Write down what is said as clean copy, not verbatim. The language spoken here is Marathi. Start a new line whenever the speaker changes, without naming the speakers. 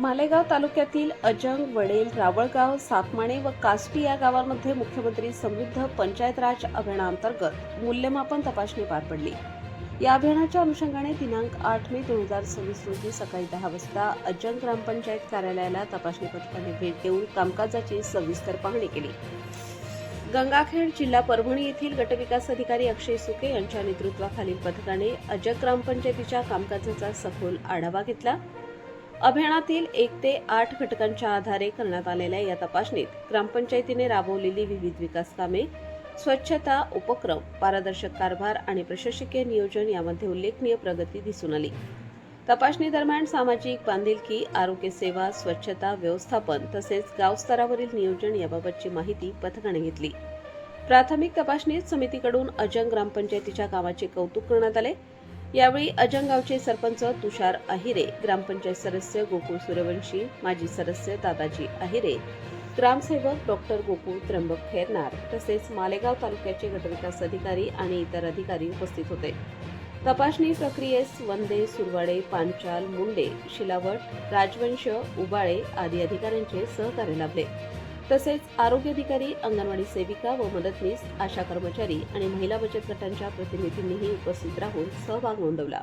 मालेगाव तालुक्यातील अजंग, वडेल, रावळगाव, सातमाणे व काष्टी या गावांमध्ये मुख्यमंत्री समृद्ध पंचायत राज अभियानांतर्गत मूल्यमापन तपासणी पार पडली। या अभियानाच्या अनुषंगाने दिनांक 8 मे 2026 रोजी सकाळी 10 वाजता अजंग ग्रामपंचायत कार्यालयाला तपासणी पथकाने भेट देऊन कामकाजाची सविस्तर पाहणी केली। गंगाखेड, जिल्हा परभणी येथील गटविकास अधिकारी अक्षय सुके यांच्या नेतृत्वाखालील पथकाने अजंग ग्रामपंचायतीच्या कामकाजाचा सखोल आढावा घेतला। अभियानातील 1 ते 8 घटकांच्या आधारे करण्यात आलेल्या या तपासणीत ग्रामपंचायतीने राबवलेली विविध विकास कामे, स्वच्छता उपक्रम, पारदर्शक कारभार आणि प्रशासकीय नियोजन यामध्ये उल्लेखनीय प्रगती दिसून आली। तपासणी दरम्यान सामाजिक बांधिलकी, आरोग्य सेवा, स्वच्छता व्यवस्थापन तसेच गाव स्तरावरील नियोजन याबाबतची माहिती पथकाने घेतली। प्राथमिक तपासणीत समितीकडून अजंग ग्रामपंचायतीच्या कामाचे कौतुक करण्यात आले। यावेळी अजंग गावचे सरपंच तुषार अहिरे, ग्रामपंचायत सदस्य गोकुळ सूर्यवंशी, माजी सदस्य दादाजी अहिरे, ग्रामसेवक डॉक्टर गोकुळ त्र्यंबक खैरनार तसेच मालेगाव तालुक्याचे गटविकास अधिकारी आणि इतर अधिकारी उपस्थित होते। तपासणी प्रक्रियेस वंदे, सुरवाडे, पांचाल, मुंडे, शिलावट, राजवंश, उबाळे आदी अधिकाऱ्यांचे सहकार्य लाभले। तसेच आरोग्य अधिकारी, अंगणवाडी सेविका व मदतनीस, आशा कर्मचारी आणि महिला बचत गटांच्या प्रतिनिधींनीही उपस्थित राहून सहभाग नोंदवला।